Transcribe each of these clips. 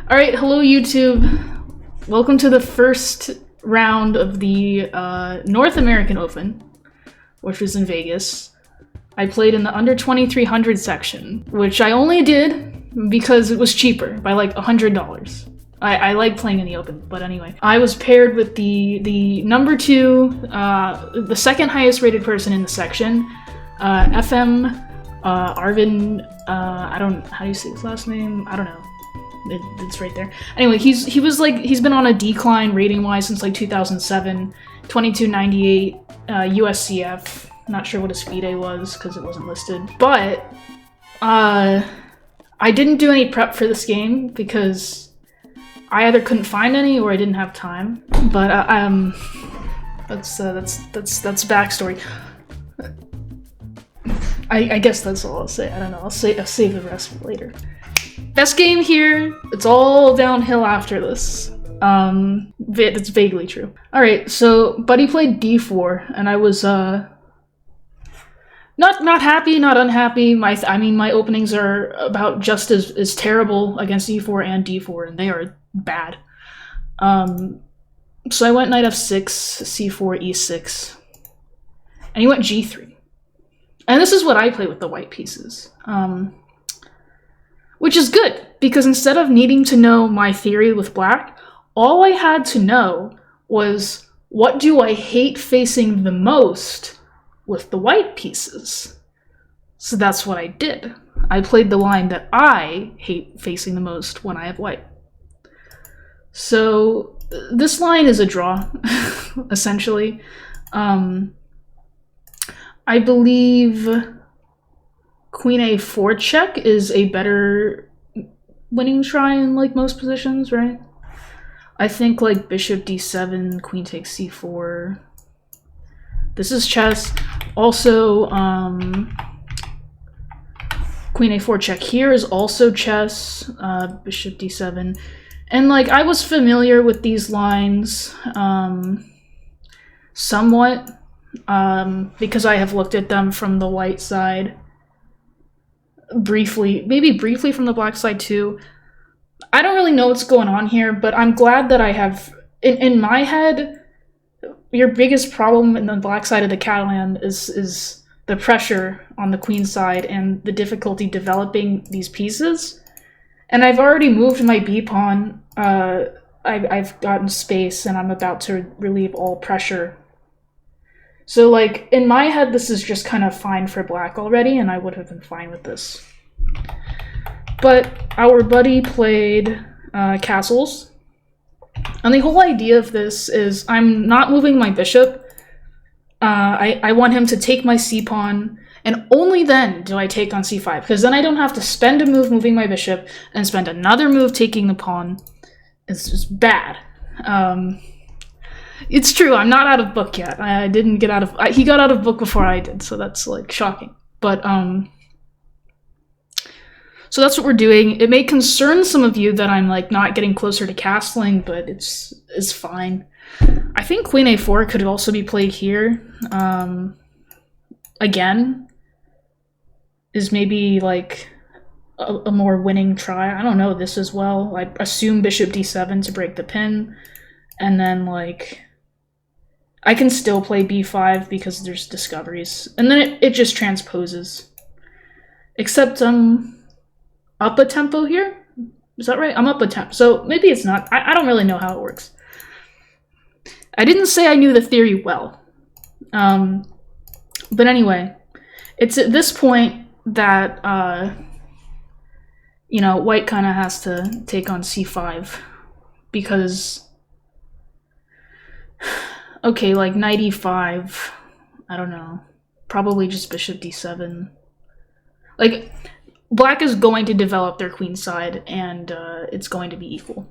Alright, hello YouTube. Welcome to the first round of the North American Open, which was in Vegas. I played in the under 2300 section, which I only did because it was cheaper by like $100. I like playing in the Open, but anyway. I was paired with the number 2, the second highest rated person in the section, FM Arvin, I don't, how do you say his last name? I don't know. It's right there. Anyway, he's been on a decline rating wise since like 2007, 2298 USCF. Not sure what his FIDE was because it wasn't listed. But I didn't do any prep for this game because I either couldn't find any or I didn't have time. But that's backstory. I guess that's all I'll say. I don't know. I'll save the rest for later. Best game here. It's all downhill after this. That's vaguely true. All right, so Buddy played d4, and I was not happy, not unhappy. My openings are about just as terrible against e4 and d4, and they are bad. So I went knight f6, c4, e6, and he went g3. And this is what I play with the white pieces. Which is good, because instead of needing to know my theory with black, all I had to know was what do I hate facing the most with the white pieces. So that's what I did. I played the line that I hate facing the most when I have white. So this line is a draw, essentially. I believe Queen a4 check is a better winning try in like most positions, right? I think like bishop d7, queen takes c4. This is chess. Also, queen a4 check here is also chess. Bishop d7. And like I was familiar with these lines somewhat because I have looked at them from the white side. Maybe briefly from the black side too. I don't really know what's going on here, but I'm glad that I have, in my head, your biggest problem in the black side of the Catalan is the pressure on the queen side and the difficulty developing these pieces. And I've already moved my b-pawn. I've gotten space and I'm about to relieve all pressure. So, like, in my head, this is just kind of fine for black already, and I would have been fine with this. But our buddy played castles, and the whole idea of this is I'm not moving my bishop. I want him to take my c-pawn, and only then do I take on c5, because then I don't have to spend a move moving my bishop and spend another move taking the pawn. It's just bad. It's true, I'm not out of book yet. I didn't get out of... he got out of book before I did, so that's, like, shocking. But, so that's what we're doing. It may concern some of you that I'm, like, not getting closer to castling, but it's fine. I think queen a4 could also be played here. Again, is maybe, like, a more winning try. I don't know this as well. I assume bishop d7 to break the pin, and then, like... I can still play b5 because there's discoveries. And then it just transposes. Except I'm up a tempo here? Is that right? I'm up a tempo. So maybe it's not. I don't really know how it works. I didn't say I knew the theory well. But anyway, it's at this point that, you know, white kind of has to take on c5. Because... Okay, like knight e5, I don't know, probably just bishop d7. Like, black is going to develop their queen side, and it's going to be equal.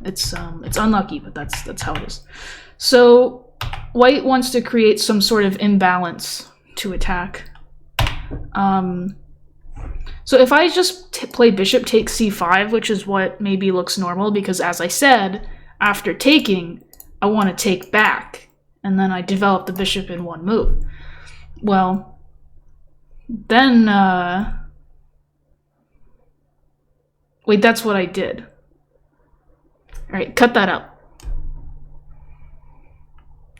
It's unlucky, but that's how it is. So, white wants to create some sort of imbalance to attack. So if I just play bishop takes c5, which is what maybe looks normal, because as I said, after taking, I want to take back, and then I develop the bishop in one move. Well, then, wait, that's what I did. Alright, cut that out.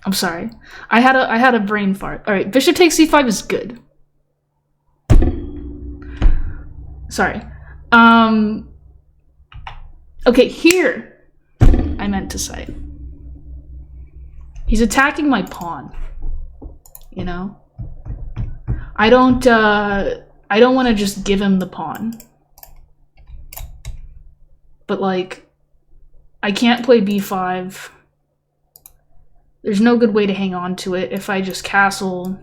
I'm sorry. I had a brain fart. Alright, bishop takes c5 is good. Sorry. Okay, here. I meant to say. He's attacking my pawn. You know? I don't want to just give him the pawn. But like, I can't play b5. There's no good way to hang on to it if I just castle.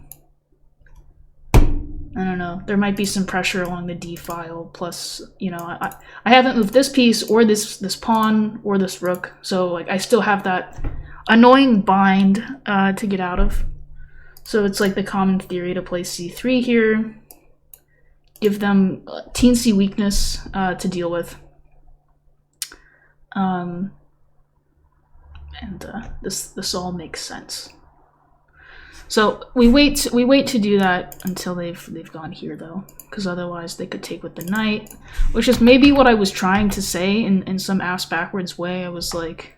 I don't know. There might be some pressure along the d file. Plus, you know, I haven't moved this piece or this pawn or this rook, so like I still have that annoying bind to get out of. So it's like the common theory to play c3 here, give them teensy weakness to deal with. And this all makes sense. So we wait to do that until they've gone here though, because otherwise they could take with the knight, which is maybe what I was trying to say in some ass backwards way. I was like,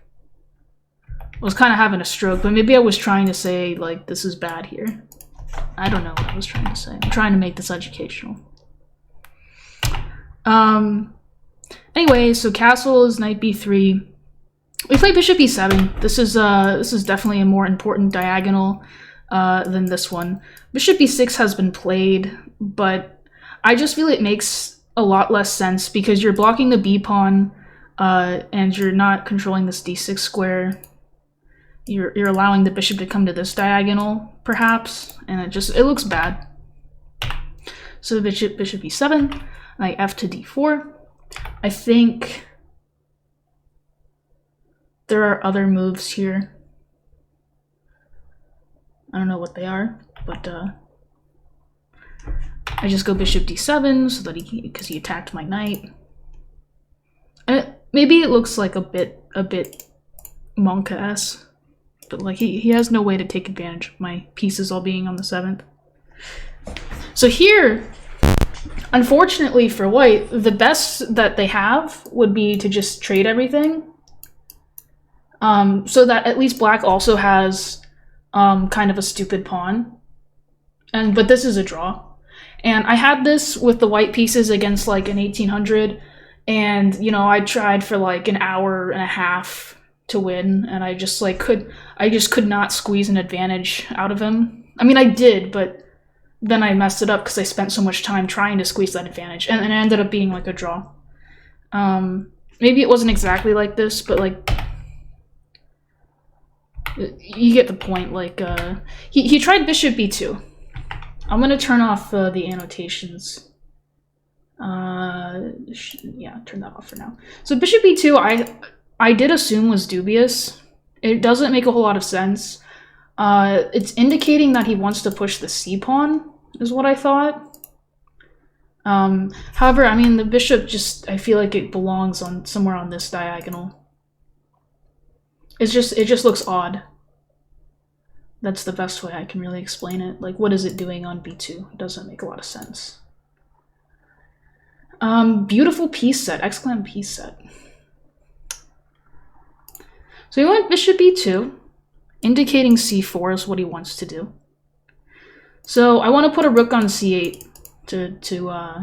I was kind of having a stroke, but maybe I was trying to say like this is bad here. I don't know what I was trying to say. I'm trying to make this educational. Anyway, so castle is knight b3. We play bishop e7. This is definitely a more important diagonal than this one. Bishop e6 has been played, but I just feel it makes a lot less sense because you're blocking the b pawn and you're not controlling this d6 square. You're allowing the bishop to come to this diagonal, perhaps, and it looks bad. So bishop e7, knight f to d4. I think there are other moves here. I don't know what they are, but I just go bishop d7 so that because he attacked my knight. Maybe it looks like a bit Monka-esque, but like he has no way to take advantage of my pieces all being on the 7th. So here, unfortunately for white, the best that they have would be to just trade everything. So that at least black also has kind of a stupid pawn. But this is a draw. And I had this with the white pieces against like an 1800, and you know, I tried for like an hour and a half to win, and I just could not squeeze an advantage out of him. I mean, I did, but then I messed it up because I spent so much time trying to squeeze that advantage, and it ended up being like a draw. Maybe it wasn't exactly like this, but like, you get the point. Like, he tried bishop b2. I'm gonna turn off the annotations. Yeah, turn that off for now. So bishop b2, I did assume was dubious. It doesn't make a whole lot of sense. It's indicating that he wants to push the c pawn, is what I thought. However, I mean, the bishop I feel like it belongs on somewhere on this diagonal. It just looks odd. That's the best way I can really explain it. Like, what is it doing on b2? It doesn't make a lot of sense. Beautiful piece set, excellent piece set. So he went bishop b2, indicating c4 is what he wants to do. So I want to put a rook on c8 to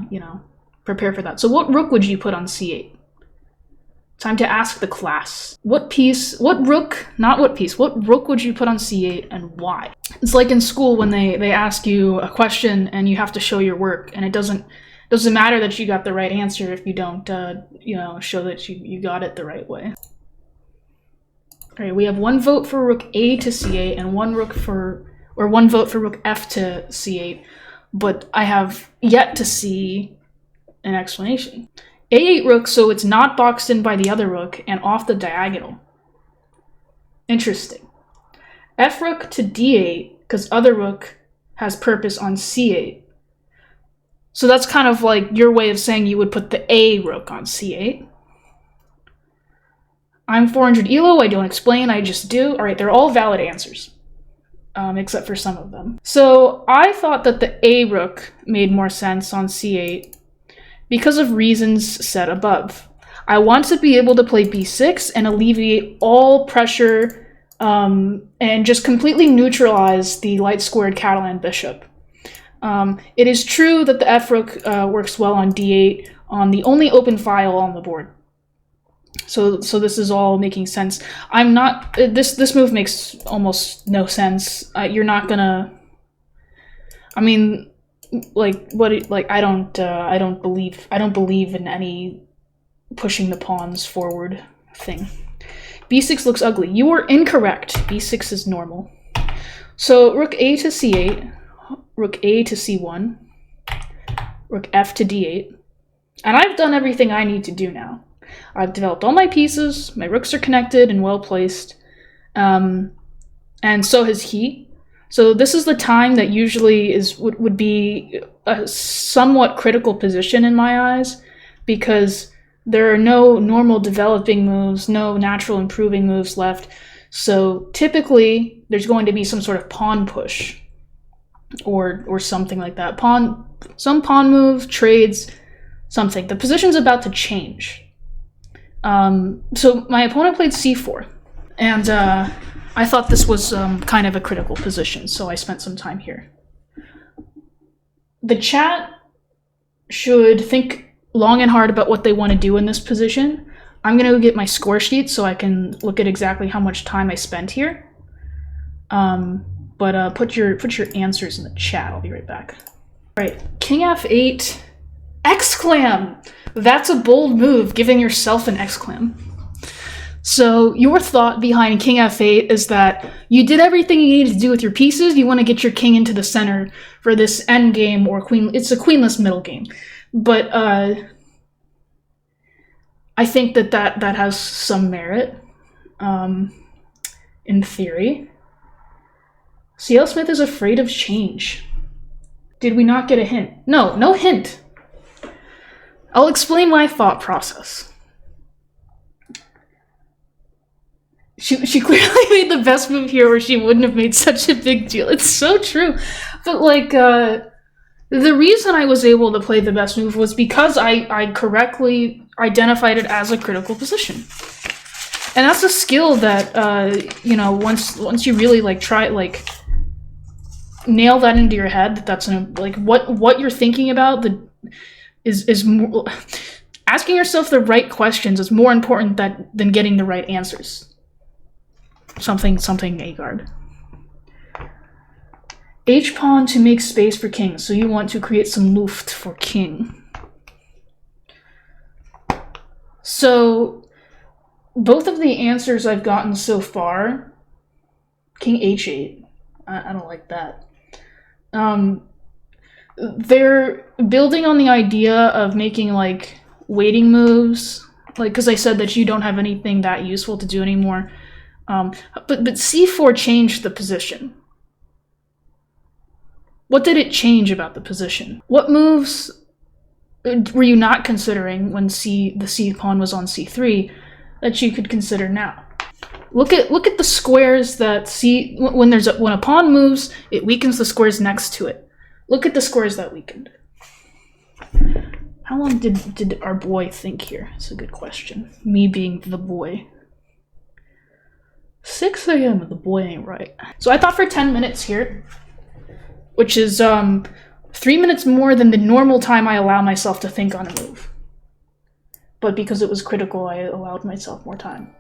you know, prepare for that. So what rook would you put on c8? Time to ask the class. What rook would you put on c8 and why? It's like in school when they ask you a question and you have to show your work, and it doesn't matter that you got the right answer if you don't you know, show that you got it the right way. All right, we have one vote for rook a to c8 and one vote for rook f to c8, but I have yet to see an explanation. A8 rook, so it's not boxed in by the other rook and off the diagonal. Interesting. F rook to d8, because other rook has purpose on c8. So that's kind of like your way of saying you would put the A rook on c8. I'm 400 elo, I don't explain, I just do. All right, they're all valid answers, except for some of them. So I thought that the A rook made more sense on c8 because of reasons said above. I want to be able to play b6 and alleviate all pressure and just completely neutralize the light squared Catalan bishop. It is true that the f-rook works well on d8 on the only open file on the board. So this is all making sense. I'm not. This move makes almost no sense. You're not gonna. I mean, like what? Like I don't believe in any pushing the pawns forward thing. b6 looks ugly. You are incorrect. b6 is normal. So rook a to c8, rook a to c1, rook f to d8, and I've done everything I need to do now. I've developed all my pieces, my rooks are connected and well placed, and so has he. So this is the time that usually would be a somewhat critical position in my eyes, because there are no normal developing moves, no natural improving moves left. So typically there's going to be some sort of pawn push or something like that. Some pawn move, trades, something. The position's about to change. So my opponent played c4, and I thought this was kind of a critical position, so I spent some time here. The chat should think long and hard about what they want to do in this position. I'm going to get my score sheet so I can look at exactly how much time I spent here. But put your answers in the chat. I'll be right back. All right, king f8, exclam! That's a bold move, giving yourself an exclam. So your thought behind king f8 is that you did everything you needed to do with your pieces. You want to get your king into the center for this endgame or queen. It's a queenless middle game. But I think that has some merit in theory. C.L. Smith is afraid of change. Did we not get a hint? No hint. I'll explain my thought process. She clearly made the best move here, or she wouldn't have made such a big deal. It's so true. But like, the reason I was able to play the best move was because I correctly identified it as a critical position. And that's a skill that, you know, once you really like try, like, nail that into your head, that's like what you're thinking about, is more, asking yourself the right questions is more important than getting the right answers. Something Agard. H pawn to make space for king, so you want to create some luft for king. So both of the answers I've gotten so far, king h8, I don't like that. They're building on the idea of making like waiting moves, like because I said that you don't have anything that useful to do anymore. But c4 changed the position. What did it change about the position? What moves were you not considering when the c pawn was on c3 that you could consider now? Look at the squares that when a pawn moves, it weakens the squares next to it. Look at the squares that weakened. How long did our boy think here? It's a good question. Me being the boy. 6 a.m. the boy ain't right. So I thought for 10 minutes here, which is 3 minutes more than the normal time I allow myself to think on a move. But because it was critical, I allowed myself more time.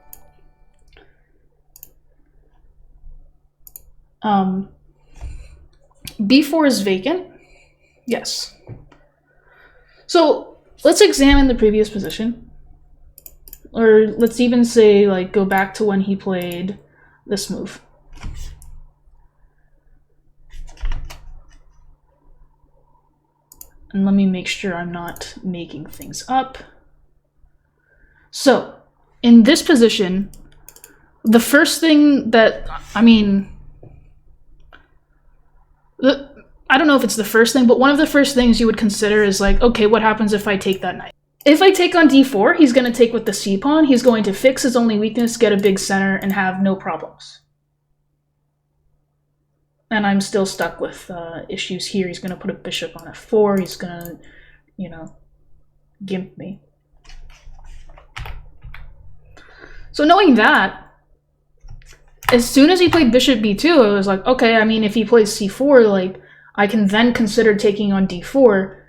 B4 is vacant. Yes. So let's examine the previous position. Or let's even say, like, go back to when he played this move. And let me make sure I'm not making things up. So, in this position, the first thing that, I don't know if it's the first thing, but one of the first things you would consider is like, okay, what happens if I take that knight? If I take on d4, he's going to take with the c pawn. He's going to fix his only weakness, get a big center, and have no problems. And I'm still stuck with issues here. He's going to put a bishop on f4. He's going to, gimp me. So knowing that, as soon as he played bishop b2, I was like, okay, I mean, if he plays c4, like, I can then consider taking on d4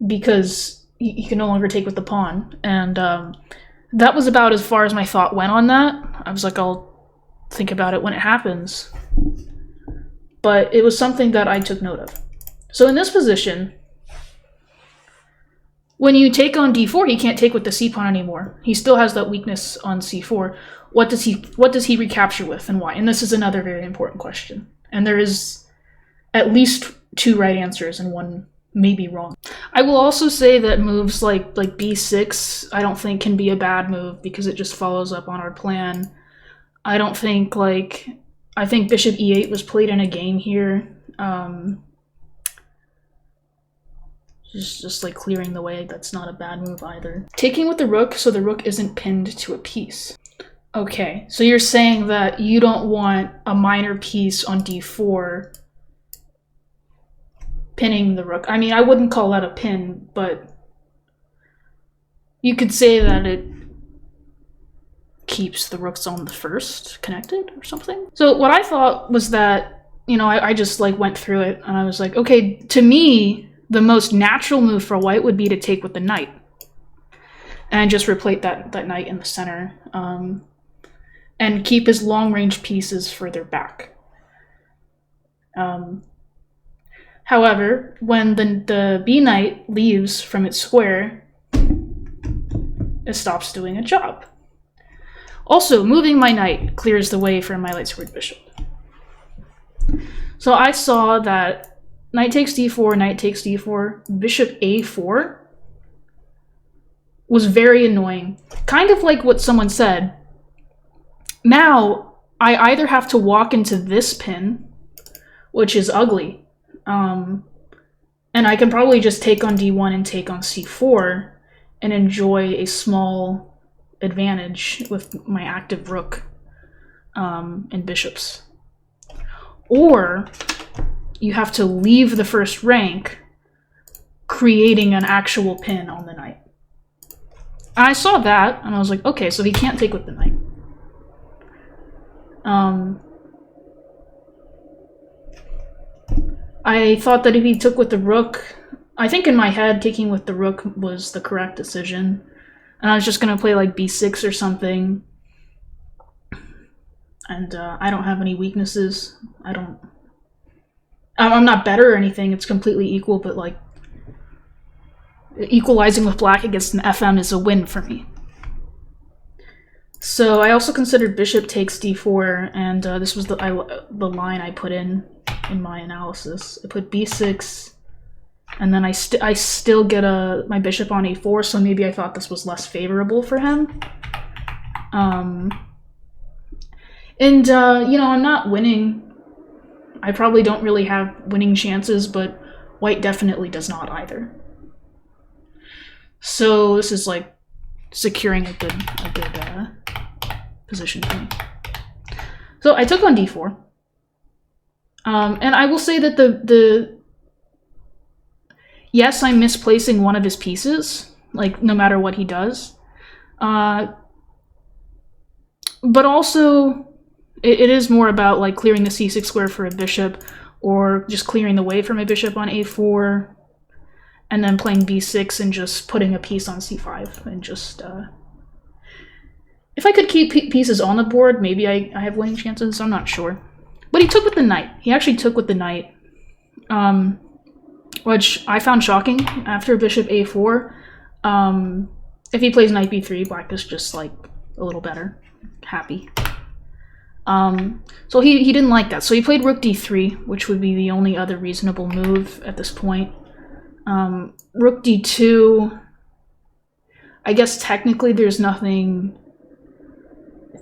because he can no longer take with the pawn. And that was about as far as my thought went on that. I was like, I'll think about it when it happens. But it was something that I took note of. So in this position, when you take on d4, he can't take with the c pawn anymore. He still has that weakness on c4. What does he recapture with, and why? And this is another very important question. And there is at least 2 right answers and 1 may be wrong. I will also say that moves like b6 I don't think can be a bad move because it just follows up on our plan. I don't think I think bishop e8 was played in a game here. Just like clearing the way, that's not a bad move either. Taking with the rook so the rook isn't pinned to a piece. Okay, so you're saying that you don't want a minor piece on d4 pinning the rook. I mean, I wouldn't call that a pin, but you could say that it keeps the rooks on the first connected or something. So what I thought was that, you know, I just like went through it and I was like, okay, to me, the most natural move for white would be to take with the knight and just replace that knight in the center and keep his long-range pieces further back. However, when the b knight leaves from its square, it stops doing a job. Also, moving my knight clears the way for my light-squared bishop. So I saw that knight takes d4, knight takes d4, bishop a4 was very annoying. Kind of like what someone said. Now, I either have to walk into this pin, which is ugly, and I can probably just take on d1 and take on c4 and enjoy a small advantage with my active rook and bishops. Or you have to leave the first rank, creating an actual pin on the knight. I saw that, and I was like, okay, so he can't take with the knight. I thought that if he took with the rook, I think in my head, taking with the rook was the correct decision. And I was just going to play like b6 or something. And I don't have any weaknesses. I'm not better or anything, it's completely equal, but like equalizing with black against an FM is a win for me. So I also considered bishop takes d4, and this was the line I put in my analysis. I put b6, and then I still get my bishop on a4, so maybe I thought this was less favorable for him. You know, I'm not winning. I probably don't really have winning chances, but white definitely does not either. So this is like securing a good position for me. So I took on d4. And I will say that yes, I'm misplacing one of his pieces, like no matter what he does. But also it is more about like clearing the c6 square for a bishop, or just clearing the way for my bishop on a4, and then playing b6 and just putting a piece on c5 and just if I could keep pieces on the board, maybe I have winning chances. I'm not sure. But he took with the knight. He actually took with the knight, which I found shocking after bishop a4. If he plays knight b3, black is just like a little better. Happy. So he didn't like that. So he played rook d3, which would be the only other reasonable move at this point. Rook d2, I guess technically there's nothing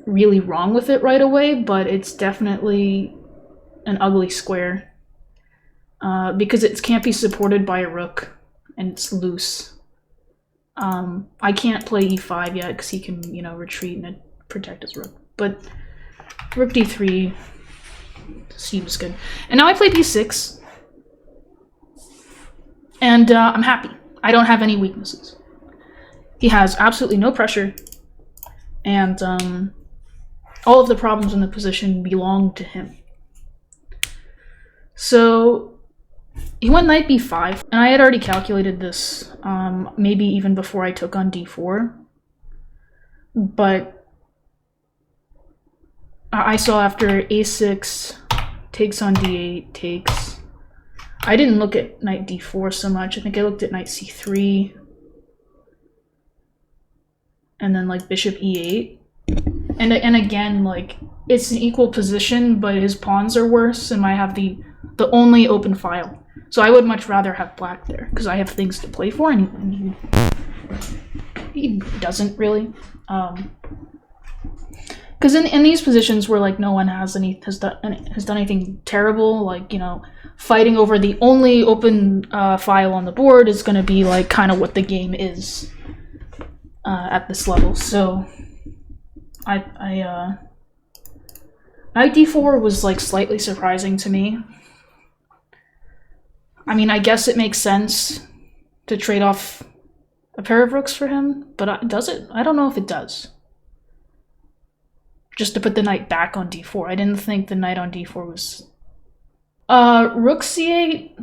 really wrong with it right away, but it's definitely an ugly square because it can't be supported by a rook and it's loose. I can't play e5 yet because he can, you know, retreat and protect his rook, but rook d3 seems good. And now I play b6, and I'm happy. I don't have any weaknesses. He has absolutely no pressure, and all of the problems in the position belong to him. So he went knight b5, and I had already calculated this, maybe even before I took on d4. But I saw after a6 takes on d8, takes. I didn't look at knight d4 so much. I think I looked at knight c3. And then like bishop e8. And again, like, it's an equal position, but his pawns are worse, and I have the only open file. So I would much rather have black there, because I have things to play for, and he doesn't really. Because in these positions where like no one has done anything terrible, like, you know, fighting over the only open file on the board is going to be like kind of what the game is at this level. So knight d4 was like slightly surprising to me. I mean, I guess it makes sense to trade off a pair of rooks for him, but does it? I don't know if it does. Just to put the knight back on d4. I didn't think the knight on d4 was... rook c8?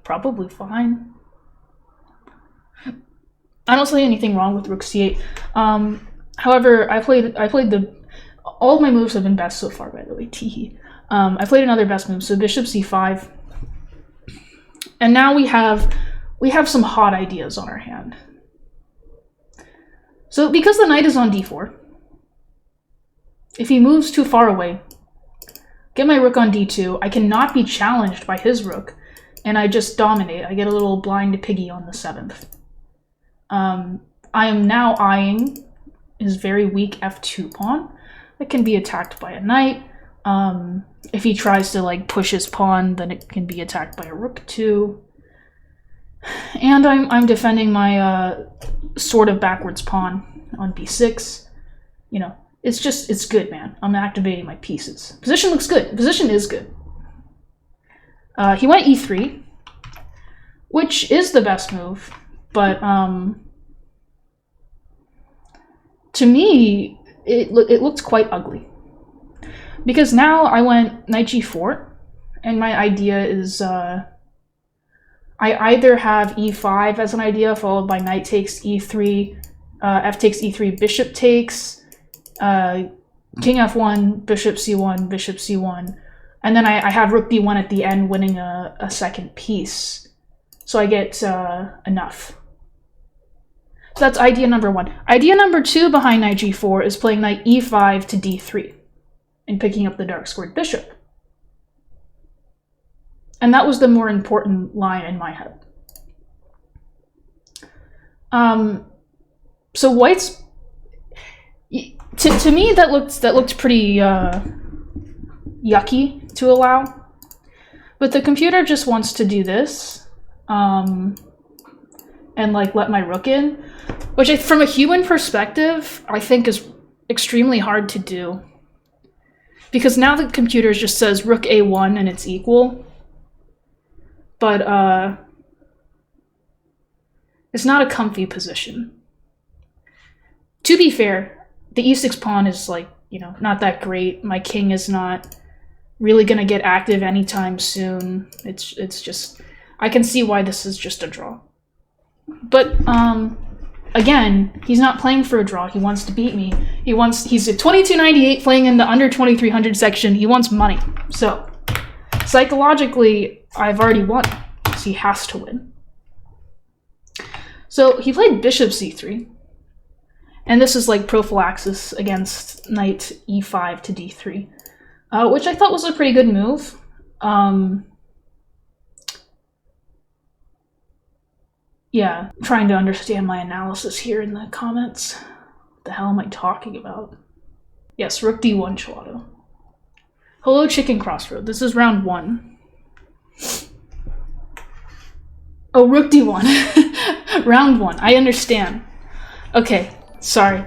Probably fine. I don't see anything wrong with rook c8. However, I played all of my moves have been best so far, by the way. Teehee. I played another best move, so bishop c5. And now we have some hot ideas on our hand. So because the knight is on d4, if he moves too far away, get my rook on d2, I cannot be challenged by his rook, and I just dominate. I get a little blind piggy on the 7th. I am now eyeing his very weak f2 pawn that can be attacked by a knight. If he tries to like push his pawn, then it can be attacked by a rook too. And I'm defending my sort of backwards pawn on b6. You know, it's good, man. I'm activating my pieces. Position looks good. Position is good. He went e3, which is the best move, but to me, it looked quite ugly. Because now I went knight g4, and my idea is I either have e5 as an idea, followed by knight takes e3, f takes e3, bishop takes, king f1, bishop c1, and then I have rook b1 at the end, winning a second piece. So I get enough. So that's idea number 1. Idea number 2 behind knight g4 is playing knight e5 to d3 and picking up the dark squared bishop. And that was the more important line in my head. So white's... To me, that looked pretty yucky to allow. But the computer just wants to do this. And like let my rook in. Which from a human perspective, I think is extremely hard to do. Because now the computer just says rook a1 and it's equal. But it's not a comfy position. To be fair, the e6 pawn is like, you know, not that great. My king is not really gonna get active anytime soon. It's just, I can see why this is just a draw. But again, he's not playing for a draw. He wants to beat me. He's at 2298 playing in the under 2300 section. He wants money. So psychologically, I've already won. So he has to win. So he played bishop c3. And this is like prophylaxis against knight e5 to d3, which I thought was a pretty good move. Yeah, I'm trying to understand my analysis here in the comments. What the hell am I talking about? Yes, rook d1, Chalato. Hello, Chicken Crossroad. This is round 1. Oh, rook d1. Round 1. I understand. Okay, sorry.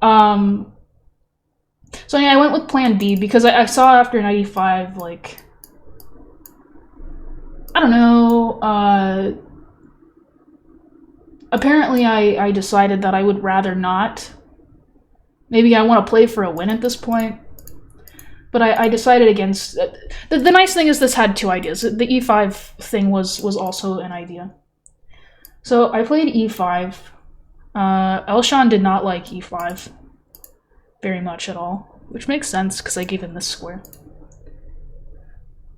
So yeah, I went with plan B because I saw after knight e5, like, I don't know, apparently I decided that I would rather not Maybe I want to play for a win at this point. But I decided against... The nice thing is this had two ideas. The e5 thing was also an idea. So I played e5. Elshan did not like e5 very much at all, which makes sense because I gave him this square.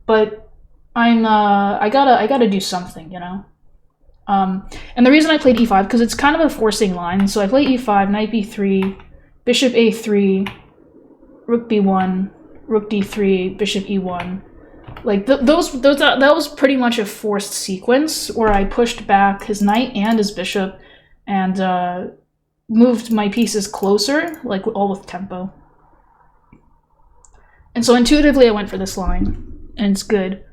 But I gotta do something, you know? And the reason I played e5, because it's kind of a forcing line, so I play e5, knight b3, bishop a3, rook b1, rook d3, bishop e1. Like, that was pretty much a forced sequence where I pushed back his knight and his bishop and moved my pieces closer, like all with tempo. And so intuitively I went for this line, and it's good.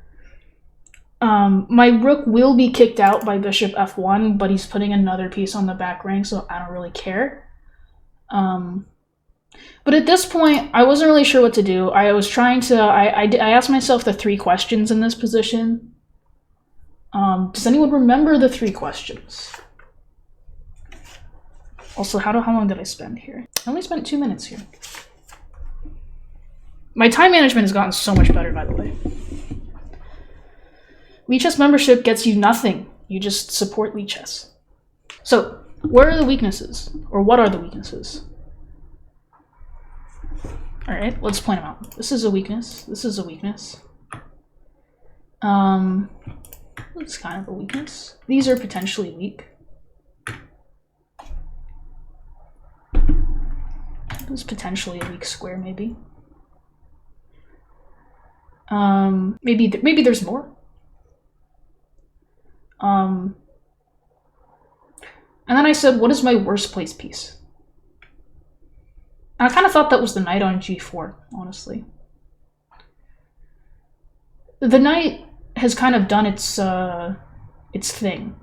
My rook will be kicked out by bishop f1, but he's putting another piece on the back rank, so I don't really care. But at this point, I wasn't really sure what to do. I was trying to... I asked myself the 3 questions in this position. Does anyone remember the 3 questions? Also, how long did I spend here? I only spent 2 minutes here. My time management has gotten so much better, by the way. Lichess membership gets you nothing. You just support Lichess. So, where are the weaknesses? Or what are the weaknesses? Alright, let's point them out. This is a weakness. This is a weakness. It's kind of a weakness. These are potentially weak. This is potentially a weak square, maybe. Maybe there's more. And then I said, what is my worst place piece? And I kind of thought that was the knight on g4, honestly. The knight has kind of done its thing.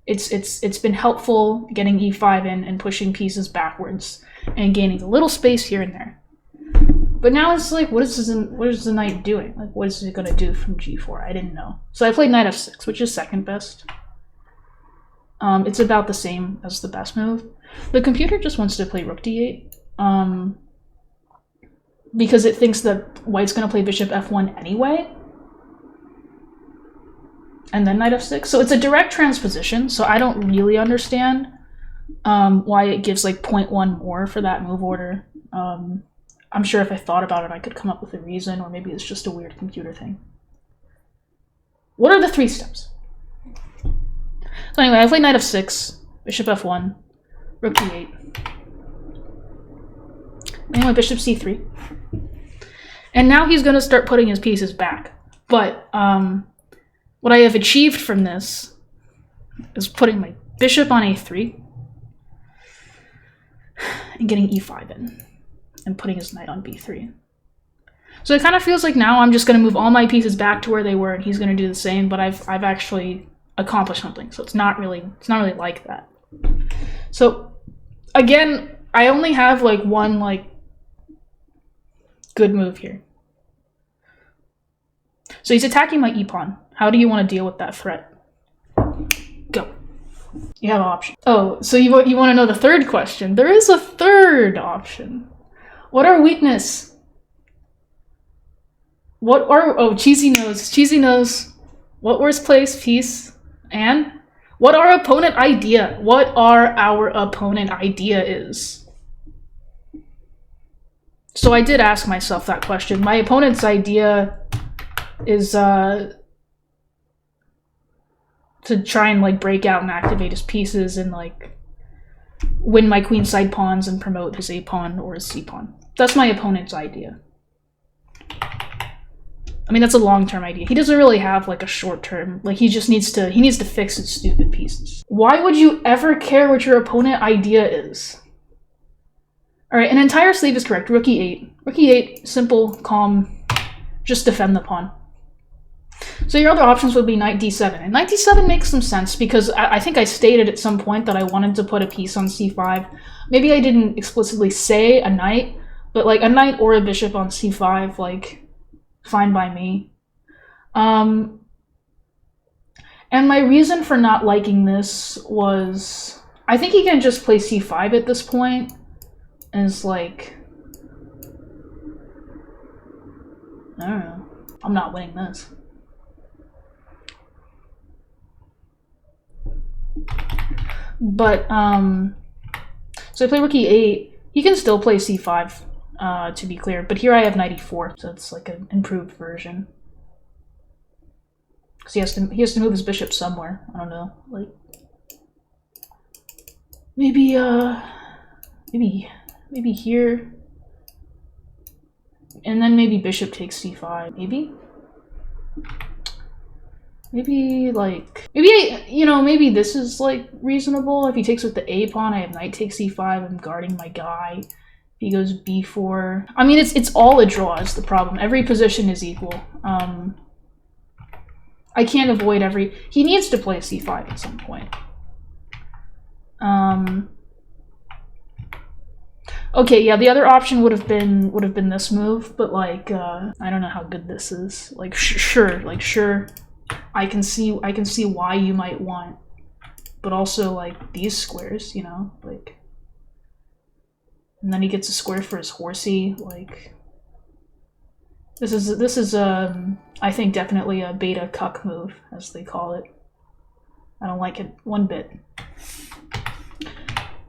It's been helpful getting e5 in and pushing pieces backwards and gaining a little space here and there. But now it's like, what is the knight doing? Like, what is it gonna do from g4? I didn't know. So I played knight f6, which is second best. It's about the same as the best move. The computer just wants to play rook d8, because it thinks that white's gonna play bishop f1 anyway, and then knight f6. So it's a direct transposition, so I don't really understand why it gives like 0.1 more for that move order. I'm sure if I thought about it, I could come up with a reason, or maybe it's just a weird computer thing. What are the 3 steps? So anyway, I played knight f6, bishop f1, rook d8. Anyway, bishop c3. And now he's going to start putting his pieces back. But what I have achieved from this is putting my bishop on a3 and getting e5 in and putting his knight on b3. So it kind of feels like now I'm just going to move all my pieces back to where they were and he's going to do the same, but I've actually accomplished something. So it's not really like that. So again, I only have like one like good move here. So he's attacking my e-pawn. How do you want to deal with that threat? Go. You have an option. Oh, so you want to know the third question. There is a third option. What are weakness? What are... Oh, Cheesy knows. Cheesy knows. What worst place piece? And what our opponent idea? What our opponent idea is? So I did ask myself that question. My opponent's idea is to try and like break out and activate his pieces and like win my queenside pawns and promote his a pawn or his c pawn. That's my opponent's idea. I mean, that's a long-term idea. He doesn't really have like a short-term. Like he just needs to fix his stupid pieces. Why would you ever care what your opponent idea is? All right, an entire sleeve is correct. Rook e8. Rook e8, simple, calm, just defend the pawn. So your other options would be knight d7. And knight d7 makes some sense because I think I stated at some point that I wanted to put a piece on c5. Maybe I didn't explicitly say a knight, but like a knight or a bishop on c5, like, fine by me. And my reason for not liking this was, I think he can just play c5 at this point. And it's like, I don't know. I'm not winning this. But, so I play rook e8. He can still play c5, to be clear. But here I have knight e4, so it's like an improved version. Because he has to move his bishop somewhere. I don't know. Like, maybe here. And then maybe bishop takes c5. Maybe this is like reasonable. If he takes with the a pawn, I have knight takes c5. I'm guarding my guy. If he goes b4, I mean it's all a draw is the problem. Every position is equal. I can't avoid he needs to play c5 at some point. Okay, yeah, the other option would have been this move, but like I don't know how good this is. Like sure. I can see why you might want, but also like these squares, you know, like, and then he gets a square for his horsey. Like, this is I think definitely a beta cuck move, as they call it. I don't like it one bit.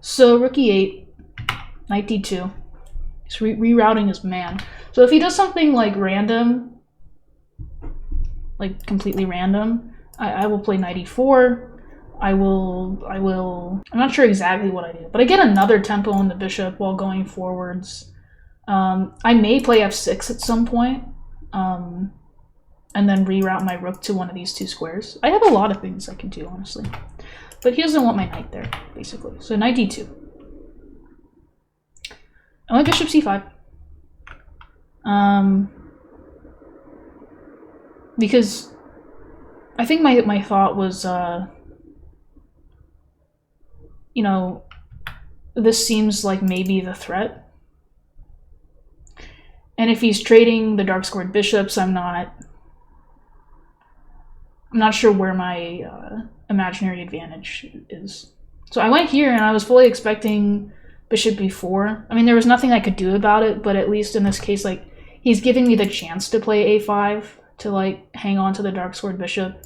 So rook e8, knight d2. He's rerouting his man. So if he does something like random, like completely random, I will play knight e4. I'm not sure exactly what I do, but I get another tempo on the bishop while going forwards. I may play f6 at some point, and then reroute my rook to one of these two squares. I have a lot of things I can do, honestly. But he doesn't want my knight there, basically. So knight d2. I want bishop c5. Because I think my thought was, you know, this seems like maybe the threat. And if he's trading the dark squared bishops, I'm not sure where my imaginary advantage is. So I went here and I was fully expecting bishop b4. I mean, there was nothing I could do about it, but at least in this case, like, he's giving me the chance to play a5 to like hang on to the dark squared bishop.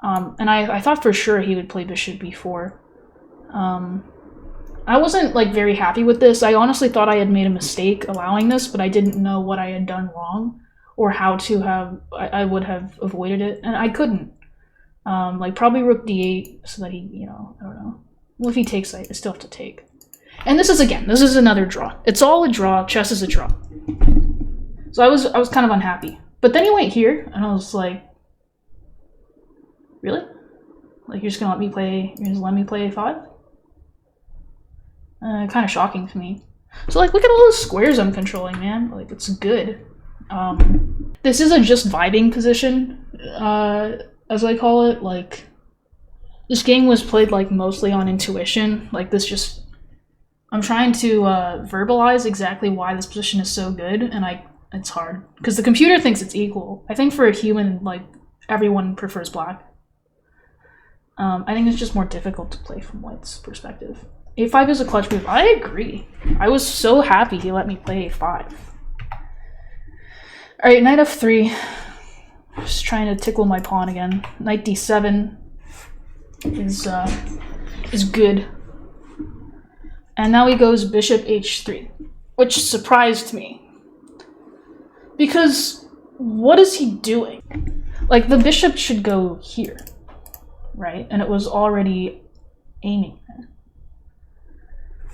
And I thought for sure he would play bishop b4. I wasn't like very happy with this. I honestly thought I had made a mistake allowing this, but I didn't know what I had done wrong or how to have I would have avoided it, and I couldn't. Like probably rook d8 so that he, you know, I don't know. Well, if he takes, I still have to take. And this is another draw. It's all a draw. Chess is a draw. So I was kind of unhappy. But then he went here, and I was like, really? Like, you're just gonna let me play a5? Kind of shocking to me. So like, look at all those squares I'm controlling, man. Like, it's good. This is a just vibing position, as I call it. Like, this game was played like mostly on intuition. Like, I'm trying to verbalize exactly why this position is so good, and it's hard because the computer thinks it's equal. I think for a human, like, everyone prefers black. I think it's just more difficult to play from white's perspective. a5 is a clutch move. I agree. I was so happy he let me play a5. All right, knight f3. Just trying to tickle my pawn again. Knight d7 is good. And now he goes bishop h3, which surprised me. Because what is he doing? Like, the bishop should go here, right? And it was already aiming there.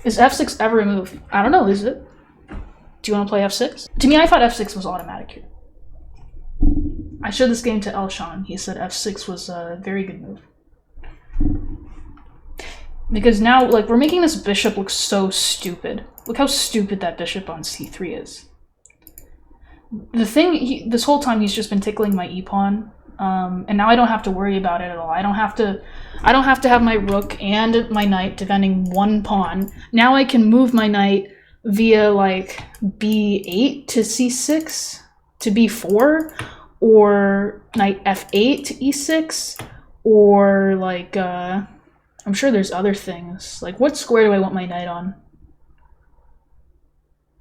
Is f6 ever a move? I don't know, is it? Do you want to play f6? To me, I thought f6 was automatic here. I showed this game to Elshan. He said f6 was a very good move. Because now, like, we're making this bishop look so stupid. Look how stupid that bishop on c3 is. The thing, this whole time he's just been tickling my e-pawn, and now I don't have to worry about it at all. I don't have to have my rook and my knight defending one pawn. Now I can move my knight via, like, b8 to c6 to b4, or knight f8 to e6, or, like, I'm sure there's other things. Like, what square do I want my knight on?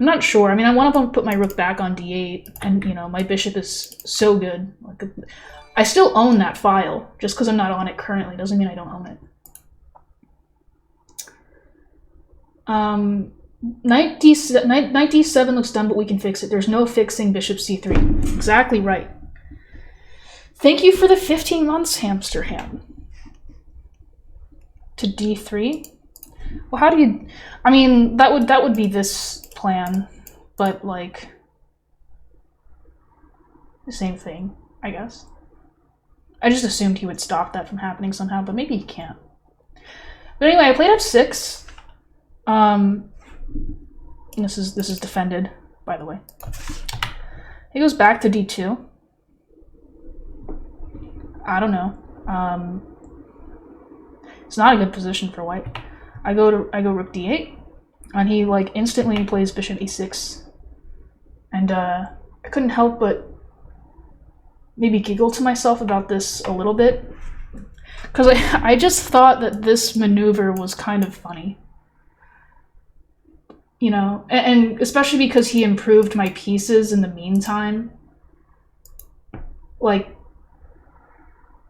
I'm not sure. I mean, I want to put my rook back on d8, and, you know, my bishop is so good. Like, I still own that file. Just because I'm not on it currently doesn't mean I don't own it. Knight d7 looks dumb, but we can fix it. There's no fixing bishop c3. Exactly right. Thank you for the 15 months, Hamster Ham. To d3? Well, how do you... I mean, that would be this plan, but, like, the same thing, I guess. I just assumed he would stop that from happening somehow, but maybe he can't. But anyway, I played f6. This is defended, by the way. He goes back to d2. I don't know. It's not a good position for white. I go rook d8, and he like instantly plays bishop e6, and I couldn't help but maybe giggle to myself about this a little bit, because I just thought that this maneuver was kind of funny. You know, and especially because he improved my pieces in the meantime. Like,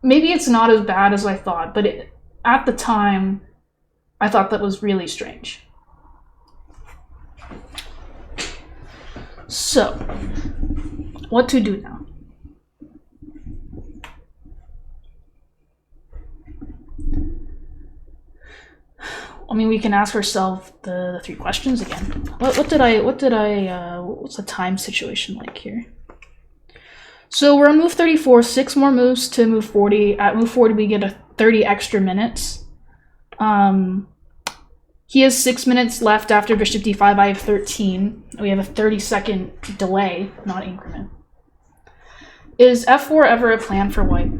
maybe it's not as bad as I thought, but at the time, I thought that was really strange. So, what to do now? I mean, we can ask ourselves the 3 questions again. What's the time situation like here? So we're on move 34, 6 more moves to move 40. At move 40, we get a 30 extra minutes. He has 6 minutes left after bishop d5. I have 13. We have a 30-second delay, not increment. Is f4 ever a plan for white?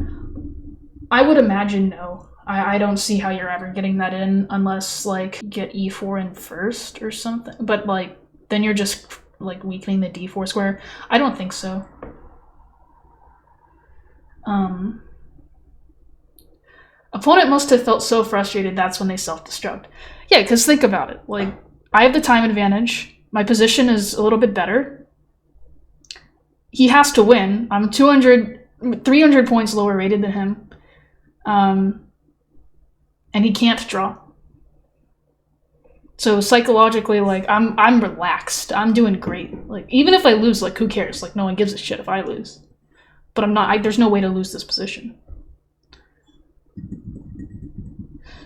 I would imagine no. I don't see how you're ever getting that in unless, like, get e4 in first or something. But, like, then you're just, like, weakening the d4 square. I don't think so. Opponent must have felt so frustrated that's when they self-destruct. Yeah, because think about it. Like, I have the time advantage. My position is a little bit better. He has to win. I'm 300 points lower rated than him. And he can't draw. So psychologically, like, I'm relaxed. I'm doing great. Like, even if I lose, like, who cares? Like, no one gives a shit if I lose. But I'm not. There's no way to lose this position.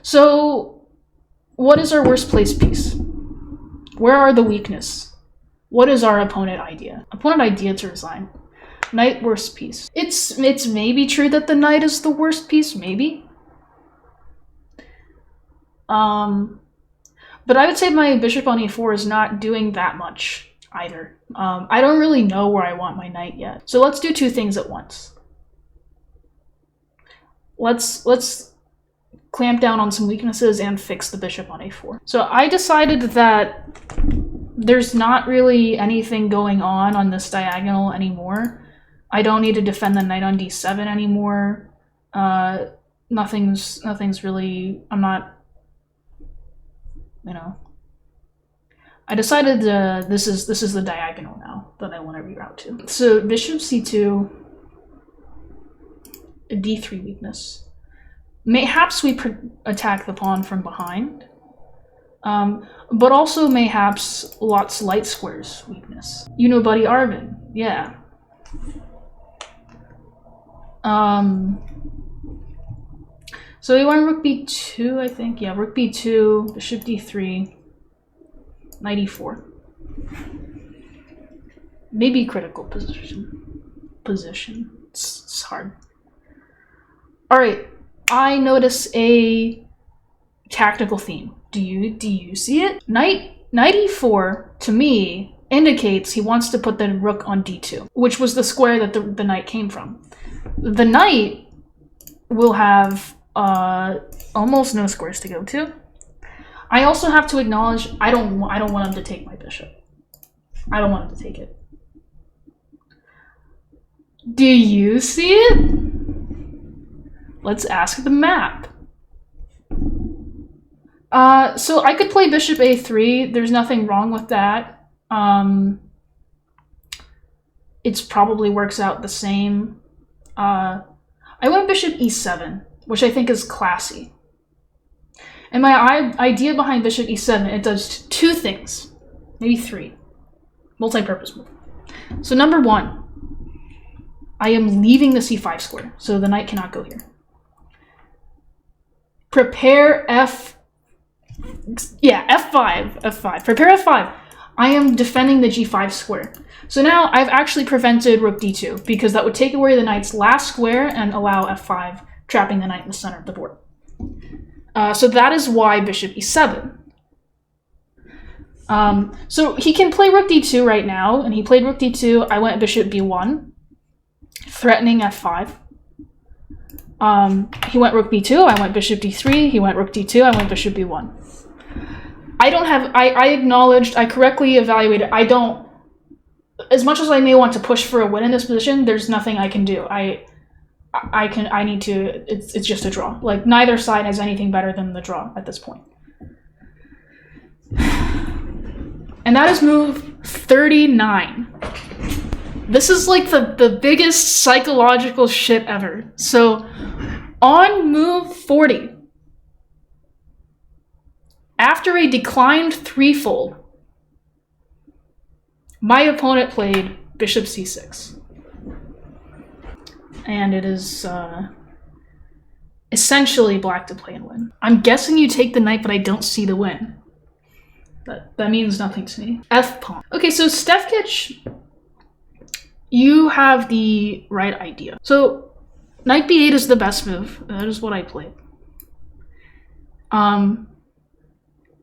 So, what is our worst placed piece? Where are the weakness? What is our opponent idea? Opponent idea to resign. Knight worst piece. It's maybe true that the knight is the worst piece, maybe. But I would say my bishop on e4 is not doing that much either. I don't really know where I want my knight yet. So let's do 2 things at once. Let's clamp down on some weaknesses and fix the bishop on a4. So I decided that there's not really anything going on this diagonal anymore. I don't need to defend the knight on d7 anymore. Nothing's really, I'm not, you know. I decided this is the diagonal now that I want to reroute to. So bishop c2, a d3 weakness. Mayhaps we attack the pawn from behind, but also mayhaps lots light squares weakness. You know Buddy Arvin, yeah. So we want rook b2, I think. Yeah, rook b2, bishop d3, knight e4. Maybe critical position. It's hard. All right, I notice a tactical theme. Do you see it? Knight e4 to me indicates he wants to put the rook on d2, which was the square that the knight came from. The knight will have almost no squares to go to. I also have to acknowledge I don't want him to take my bishop. I don't want him to take it. Do you see it? Let's ask the map. So I could play bishop a3. There's nothing wrong with that. It probably works out the same. I went bishop e7, which I think is classy. And my idea behind bishop e7, it does two things, maybe three. Multi-purpose move. So number one, I am leaving the c5 square, so the knight cannot go here. Prepare f5. Prepare f5. I am defending the g5 square. So now I've actually prevented rook d2, because that would take away the knight's last square and allow f5, trapping the knight in the center of the board. So that is why bishop e7. So he can play rook d2 right now, and he played rook d2. I went bishop b1, threatening f5. He went rook b2, I went bishop d3, he went rook d2, I went bishop b1. I acknowledged, I correctly evaluated, as much as I may want to push for a win in this position, there's nothing I can do. It's just a draw. Like, neither side has anything better than the draw at this point. And that is move 39. This is like the biggest psychological shit ever. So, on move 40, after a declined threefold, my opponent played bishop c6. And it is essentially black to play and win. I'm guessing you take the knight, but I don't see the win. That means nothing to me. F-pawn. Okay, so Stefkich, you have the right idea. So knight b8 is the best move. That is what I played.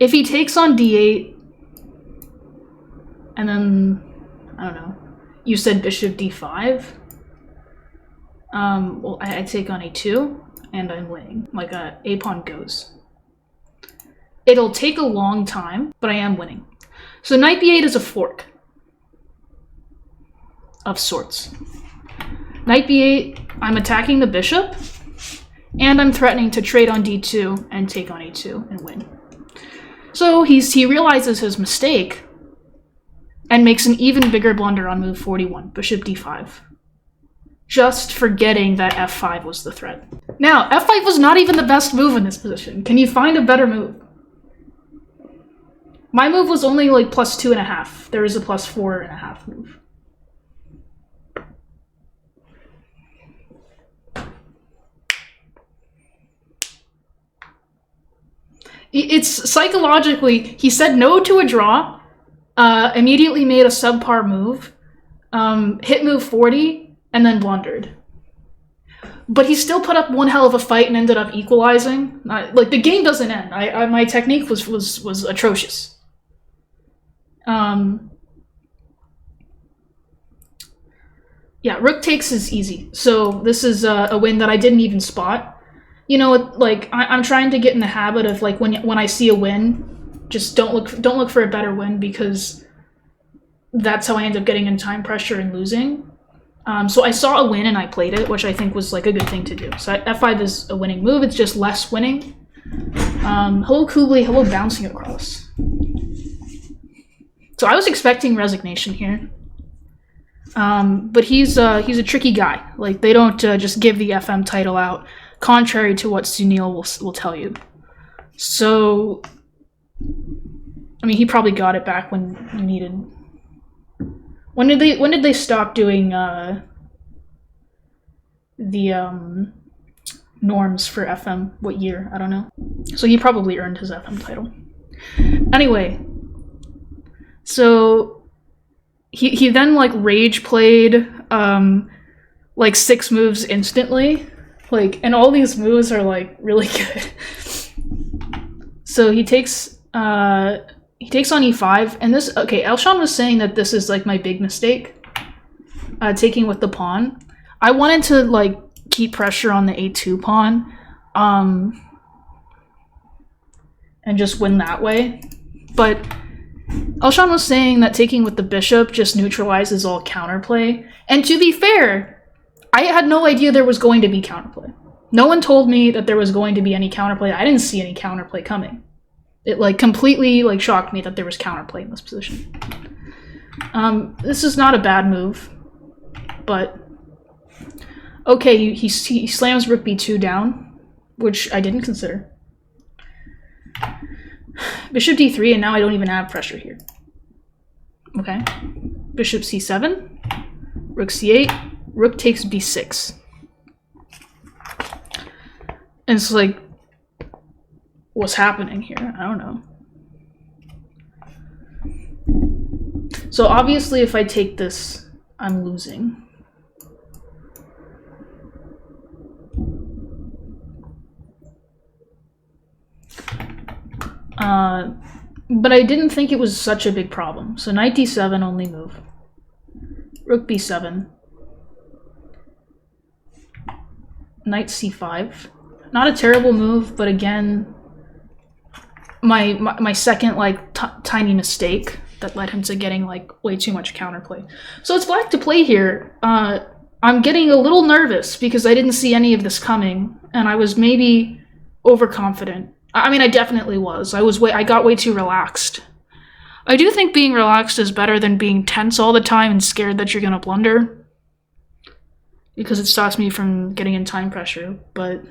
If he takes on d8, and then, I don't know, you said bishop d5, well, I take on a2, and I'm winning. Like, a pawn goes. It'll take a long time, but I am winning. So knight b8 is a fork of sorts. Knight b8, I'm attacking the bishop, and I'm threatening to trade on d2 and take on a2 and win. So he realizes his mistake and makes an even bigger blunder on move 41, bishop d5. Just forgetting that f5 was the threat. Now, f5 was not even the best move in this position. Can you find a better move? My move was only like plus 2.5. There is a plus 4.5 move. It's psychologically, he said no to a draw, immediately made a subpar move, hit move 40, and then blundered. But he still put up one hell of a fight and ended up equalizing. Like, the game doesn't end. My technique was atrocious. Yeah, rook takes is easy. So this is a win that I didn't even spot. You know, like, I'm trying to get in the habit of, like, when I see a win, just don't look for a better win, because that's how I end up getting in time pressure and losing. So I saw a win and I played it, which I think was like a good thing to do. So f5 is a winning move. It's just less winning. Hello Kubli, hello bouncing across. So I was expecting resignation here. But he's a tricky guy. Like, they don't just give the FM title out, contrary to what Sunil will tell you. So, I mean, he probably got it back when you needed. When did they stop doing the norms for FM? What year? I don't know. So he probably earned his FM title. Anyway, so he then like rage played like 6 moves instantly, like, and all these moves are like really good. So he takes on e5, and this, okay, Elshan was saying that this is like my big mistake, taking with the pawn. I wanted to like keep pressure on the a2 pawn, and just win that way. But Elshan was saying that taking with the bishop just neutralizes all counterplay. And to be fair, I had no idea there was going to be counterplay. No one told me that there was going to be any counterplay. I didn't see any counterplay coming. It like completely like shocked me that there was counterplay in this position. This is not a bad move, but okay, he slams rook b2 down, which I didn't consider. Bishop d3, and now I don't even have pressure here. Okay, bishop c7, rook c8, rook takes b6. And it's like, what's happening here? I don't know. So obviously if I take this, I'm losing. But I didn't think it was such a big problem. So knight d7, only move. Rook b7. Knight c5. Not a terrible move, but again, my second like tiny mistake that led him to getting like way too much counterplay. So it's black to play here. I'm getting a little nervous because I didn't see any of this coming, and I was maybe overconfident. I mean, I definitely was. I got way too relaxed. I do think being relaxed is better than being tense all the time and scared that you're gonna blunder, because it stops me from getting in time pressure, but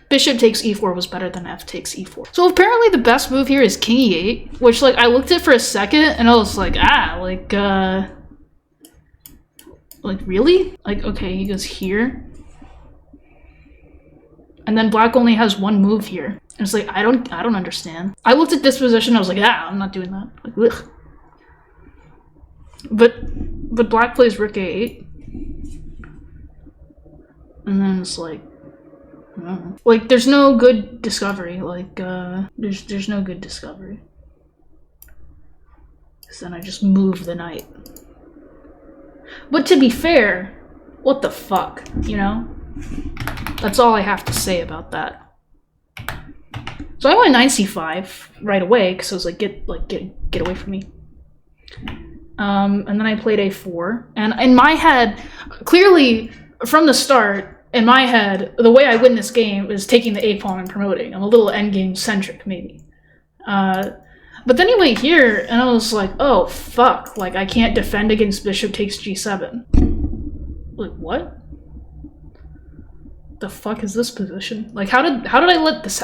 bishop takes e4 was better than f takes e4. So apparently the best move here is king e8, which like I looked at for a second and I was like, like really? Like, okay, he goes here. And then black only has one move here. And it's like, I don't understand. I looked at this position, I was like, I'm not doing that. Like, ugh. But black plays rook a8. And then it's like, like there's no good discovery. Like there's no good discovery. So then I just move the knight. But to be fair, what the fuck, you know? That's all I have to say about that. So I went knight c5 right away because I was like, get away from me. And then I played a4, and in my head, clearly from the start, in my head, the way I win this game is taking the a pawn and promoting. I'm a little endgame centric, maybe. But then he went here, and I was like, oh fuck! Like I can't defend against bishop takes g7. Like what? The fuck is this position? Like how did I let this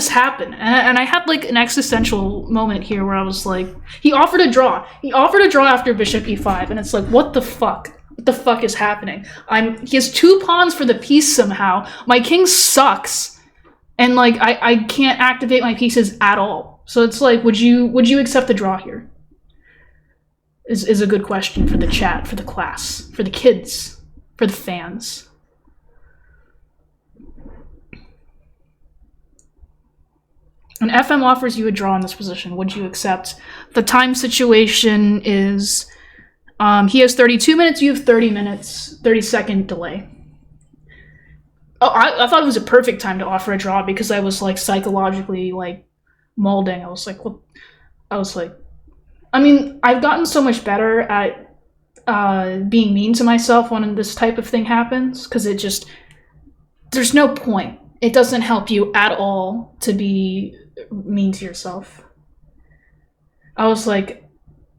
happen? And I had like an existential moment here where I was like, he offered a draw. He offered a draw after bishop e5, and it's like, what the fuck? What the fuck is happening? He has 2 pawns for the piece somehow. My king sucks, and like I can't activate my pieces at all. So it's like, would you accept the draw here? Is a good question for the chat, for the class, for the kids, for the fans. And FM offers you a draw in this position. Would you accept? The time situation is he has 32 minutes, you have 30 minutes, 30-second delay. Oh, I thought it was a perfect time to offer a draw because I was like psychologically like molding. I was like, I mean, I've gotten so much better at being mean to myself when this type of thing happens, because there's no point. It doesn't help you at all to be mean to yourself. I was like,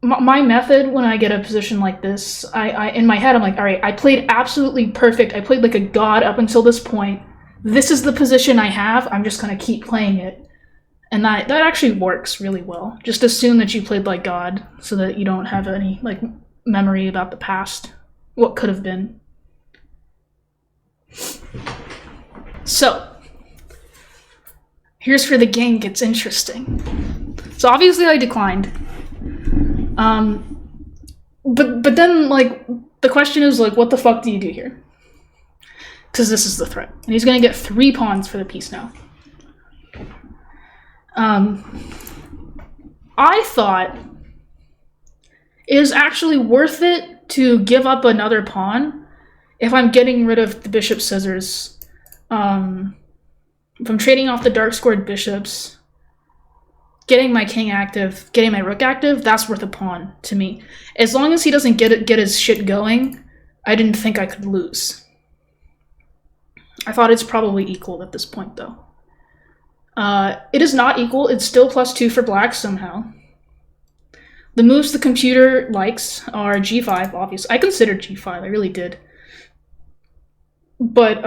my method when I get a position like this, I in my head I'm like, all right, I played absolutely perfect. I played like a god up until this point. This is the position I have. I'm just gonna keep playing it, and that actually works really well. Just assume that you played like god, so that you don't have any like memory about the past, what could have been. So here's where the game gets interesting. So obviously I declined. But then like the question is like, what the fuck do you do here? Because this is the threat, and he's gonna get 3 pawns for the piece now. I thought it is actually worth it to give up another pawn if I'm getting rid of the bishop scissors. If I'm trading off the dark squared bishops, getting my king active, getting my rook active, that's worth a pawn to me. As long as he doesn't get his shit going, I didn't think I could lose. I thought it's probably equal at this point, though. It is not equal. It's still +2 for black somehow. The moves the computer likes are g5, obviously. I considered g5, I really did. But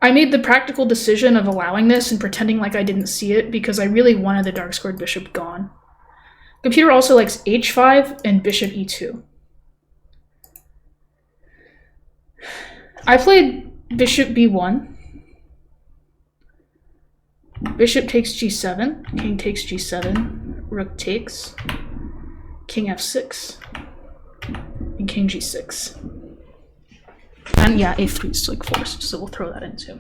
I made the practical decision of allowing this and pretending like I didn't see it because I really wanted the dark squared bishop gone. Computer also likes h5 and bishop e2. I played bishop b1. Bishop takes g7, king takes g7, rook takes, king f6, and king g6. And yeah, a3 is like forced, so we'll throw that in too.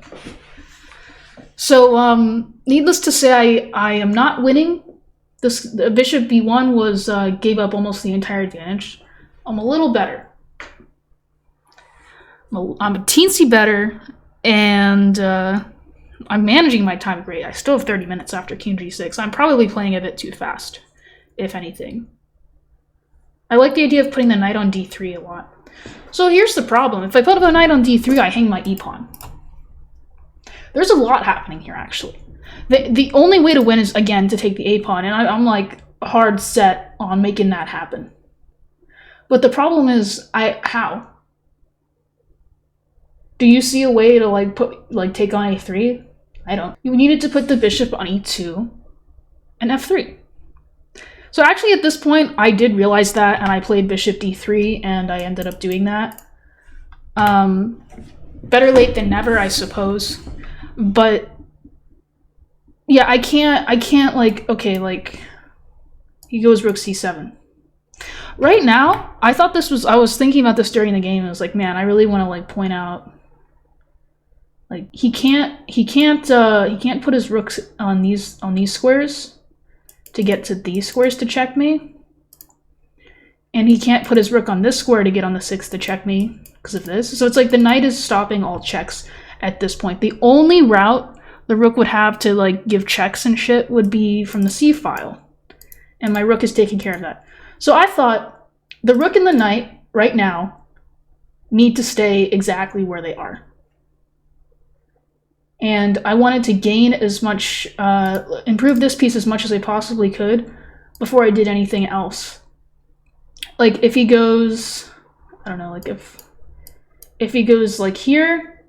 So, needless to say, I am not winning. The bishop b1 was gave up almost the entire advantage. I'm a little better. I'm a teensy better, and I'm managing my time great. I still have 30 minutes after king g6. I'm probably playing a bit too fast, if anything. I like the idea of putting the knight on d3 a lot. So here's the problem. If I put the knight on d3, I hang my e-pawn. There's a lot happening here, actually. The only way to win is, again, to take the a-pawn, and I'm like hard set on making that happen. But the problem is, how? Do you see a way to take on a3? I don't. You needed to put the bishop on e2 and f3. So actually at this point, I did realize that, and I played bishop d3, and I ended up doing that. Better late than never, I suppose. But yeah, I can't he goes rook c7. Right now, I was thinking about this during the game, and I was like, man, I really want to point out, he can't put his rooks on these squares to get to these squares to check me. And he can't put his rook on this square to get on the 6 to check me because of this. So it's like the knight is stopping all checks at this point. The only route the rook would have to give checks and shit would be from the c file. And my rook is taking care of that. So I thought the rook and the knight right now need to stay exactly where they are. And I wanted to gain as much, improve this piece as much as I possibly could before I did anything else. If he goes, I don't know, if he goes here,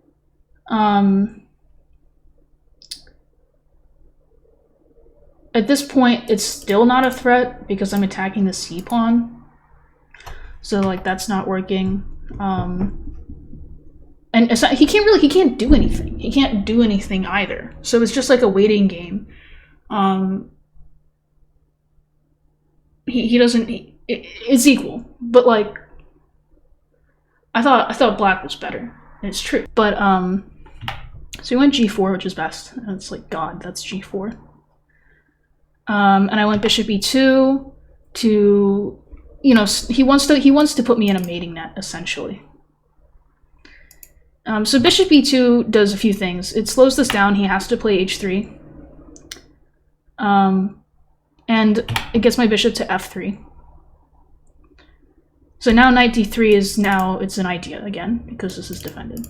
at this point, it's still not a threat because I'm attacking the c-pawn. So that's not working. And he can't do anything. He can't do anything either. So it's just a waiting game. He doesn't. It's equal, but I thought black was better. And it's true. But so he went g4, which is best. And it's God, that's g4. And I went bishop e2 to, he wants to put me in a mating net essentially. So bishop e2 does a few things. It slows this down. He has to play h3. And it gets my bishop to f3. So now knight d3 it's an idea again, because this is defended.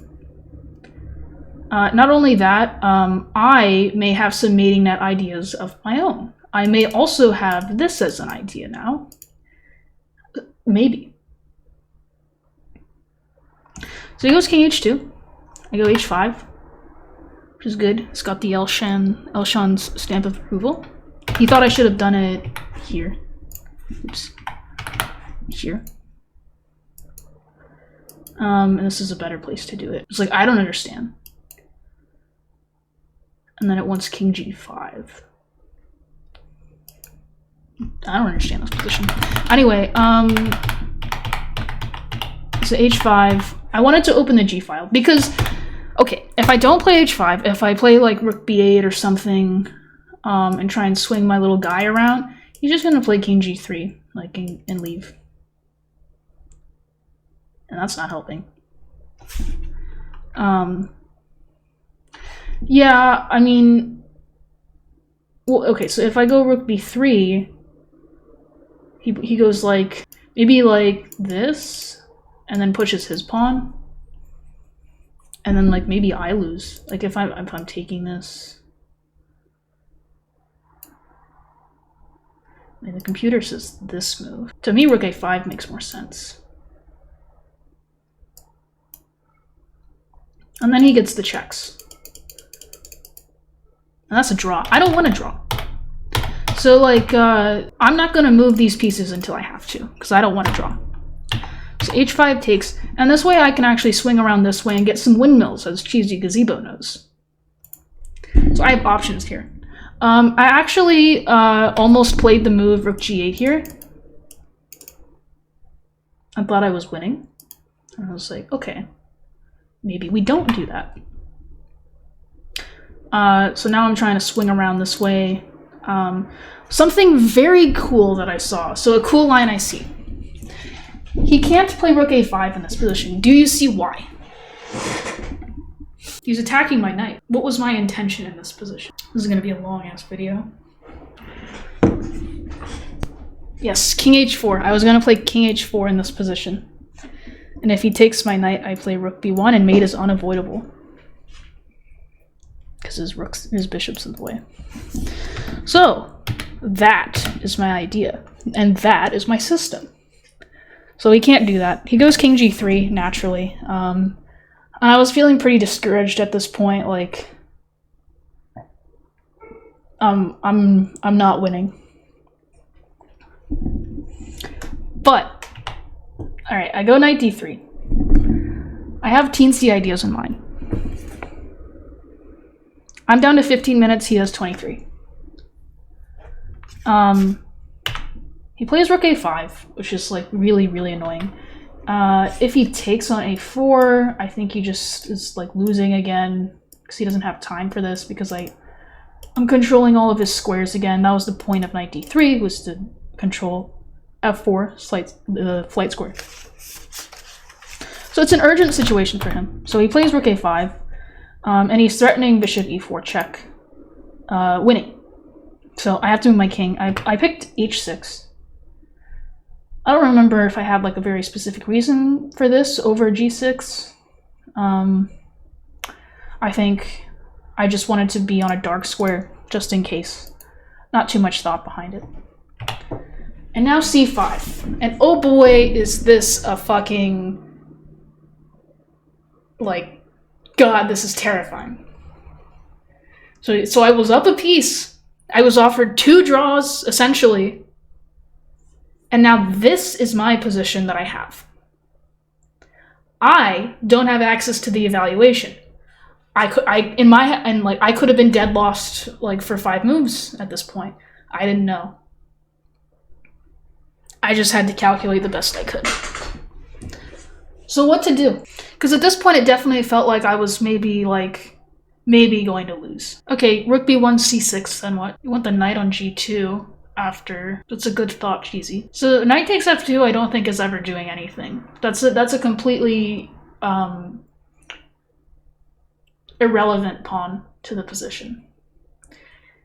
Not only that, I may have some mating net ideas of my own. I may also have this as an idea now. Maybe. So he goes king h2. I go h5, which is good. It's got the Elshan's stamp of approval. He thought I should have done it here. Oops. Here. And this is a better place to do it. It's I don't understand. And then it wants king g5. I don't understand this position. Anyway, so h5. I wanted to open the g file because, okay, if I don't play h5, if I play rook b8 or something, and try and swing my little guy around, he's just gonna play king g3, and leave. And that's not helping. Yeah, I mean, well, okay, so if I go rook b3, he goes maybe this, and then pushes his pawn. And then like maybe I lose. Like if I'm taking this. And the computer says this move. To me, rook a5 makes more sense. And then he gets the checks. And that's a draw. I don't want to draw. So like, I'm not going to move these pieces until I have to, because I don't want to draw. So h5 takes, and this way I can actually swing around this way and get some windmills, as Cheesy Gazebo knows. So I have options here. I actually almost played the move rook g8 here. I thought I was winning. And I was like, okay, maybe we don't do that. So now I'm trying to swing around this way. Something very cool that I saw. So a cool line I see. He can't play rook a5 in this position. Do you see why? He's attacking my knight. What was my intention in this position? This is going to be a long-ass video. Yes, king h4. I was going to play king h4 in this position. And if he takes my knight, I play rook b1, and mate is unavoidable. Because his bishop's in the way. So, that is my idea. And that is my system. So he can't do that. He goes king g3, naturally. I was feeling pretty discouraged at this point, like I'm not winning. But alright, I go knight d3. I have teensy ideas in mind. I'm down to 15 minutes, he has 23. He plays rook a5, which is like really, really annoying. If he takes on a4, I think he just is like losing again because he doesn't have time for this because I'm controlling all of his squares again. That was the point of knight d3, was to control f4, the flight square. So it's an urgent situation for him. So he plays rook a5, and he's threatening bishop e4 check, winning. So I have to move my king. I picked h6. I don't remember if I had like a very specific reason for this over g6. I think I just wanted to be on a dark square just in case. Not too much thought behind it. And now c5. And oh boy, is this a fucking, like, God, this is terrifying. So I was up a piece. I was offered 2 draws, essentially. And now this is my position that I have. I don't have access to the evaluation. I could have been dead lost like for 5 moves at this point. I didn't know. I just had to calculate the best I could. So what to do? Because at this point it definitely felt like I was maybe going to lose. Okay, rook b1, c6, then what? You want the knight on g2 after. That's a good thought, Cheesy. So knight takes f2 I don't think is ever doing anything. That's a completely irrelevant pawn to the position.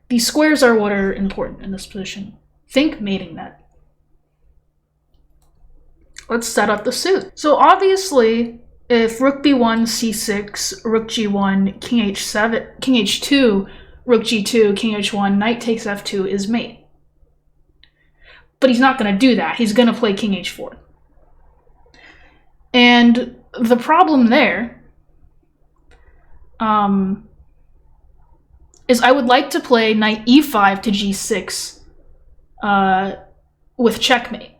These squares are what are important in this position. Think mating net. Let's set up the suit. So obviously, if rook b1, c6, rook g1, king h7, king h2, rook g2, king h1, knight takes f2 is mate. But he's not going to do that. He's going to play king h4. And the problem there is I would like to play knight e5 to g6 with checkmate.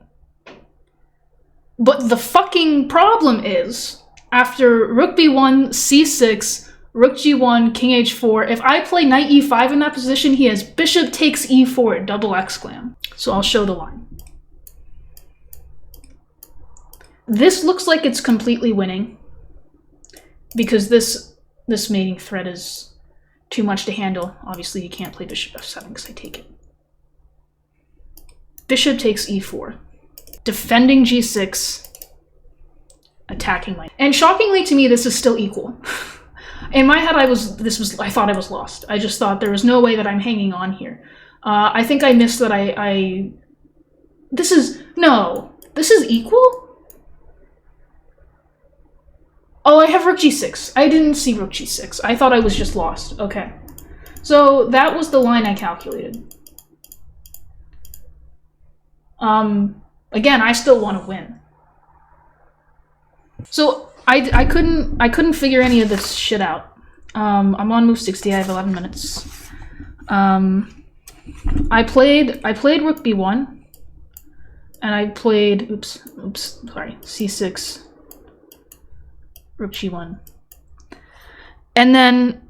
But the fucking problem is, after rook b1, c6, rook g1, king h4, if I play knight e5 in that position, he has bishop takes e4, double exclam. So I'll show the line. This looks like it's completely winning, because this mating threat is too much to handle. Obviously you can't play bishop f7 because I take it. Bishop takes e4. Defending g6, attacking my... And shockingly to me, this is still equal. In my head, I thought I was lost. I just thought there was no way that I'm hanging on here. I think I missed that this is equal? Oh, I have rook g6. I didn't see rook g6. I thought I was just lost. Okay. So that was the line I calculated. Again, I still want to win. So I couldn't figure any of this shit out. I'm on move 60. I have 11 minutes. I played rook b1, and I played c6, rook g1, and then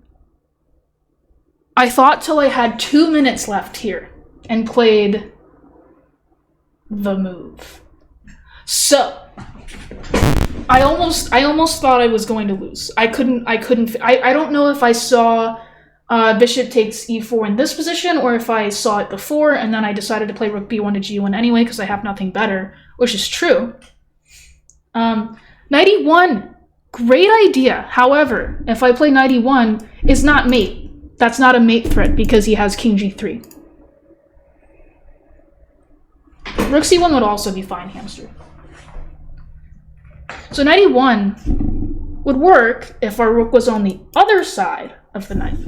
I thought till I had 2 minutes left here and played the move. So I almost thought I was going to lose. I don't know if I saw bishop takes e4 in this position, or if I saw it before and then I decided to play rook b1 to g1 anyway because I have nothing better, which is true. Knight e1, great idea. However, if I play knight e1, it's not mate. That's not a mate threat because he has king g3. Rook c1 would also be fine, hamster. So knight e1 would work if our rook was on the other side of the knight.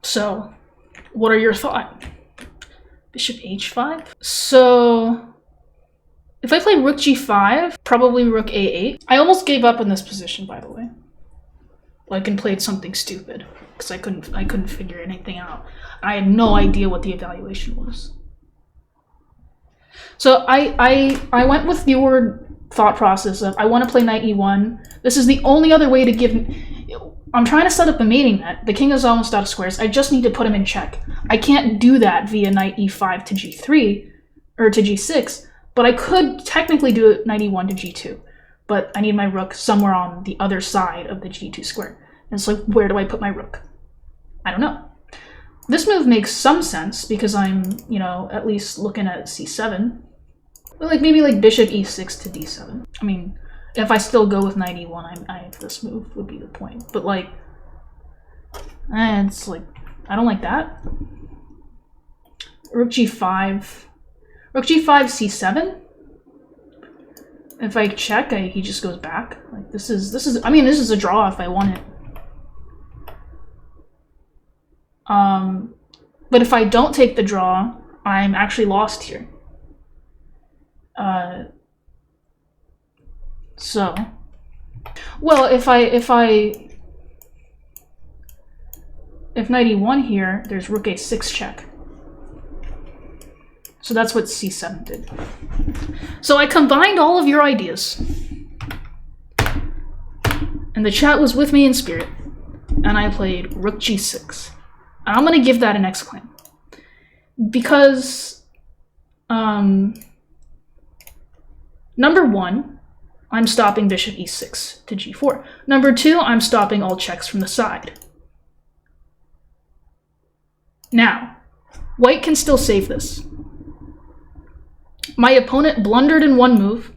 So, what are your thoughts? Bishop h5? So, if I play rook g5, probably rook a8. I almost gave up in this position, by the way. Like, and played something stupid because I couldn't figure anything out. I had no idea what the evaluation was. So I went with your thought process of I want to play knight e1. This is the only other way to give. I'm trying to set up a mating net. The king is almost out of squares. I just need to put him in check. I can't do that via knight e5 to g3 or to g6, but I could technically do it knight e1 to g2. But I need my rook somewhere on the other side of the g2 square. And it's like, where do I put my rook? I don't know. This move makes some sense because I'm, at least looking at c7. But like maybe like bishop e6 to d7. I mean, if I still go with knight e1, this move would be the point. But like, it's like, I don't like that. Rook g5. Rook g5, c7. If I check, he just goes back. Like this is a draw if I want it. But if I don't take the draw, I'm actually lost here. So, well, if knight e1 here, there's rook a6 check. So that's what c7 did. So I combined all of your ideas. And the chat was with me in spirit. And I played rook g6. And I'm going to give that an X claim. Because, number one, I'm stopping bishop e6 to g4. Number two, I'm stopping all checks from the side. Now, white can still save this. My opponent blundered in one move,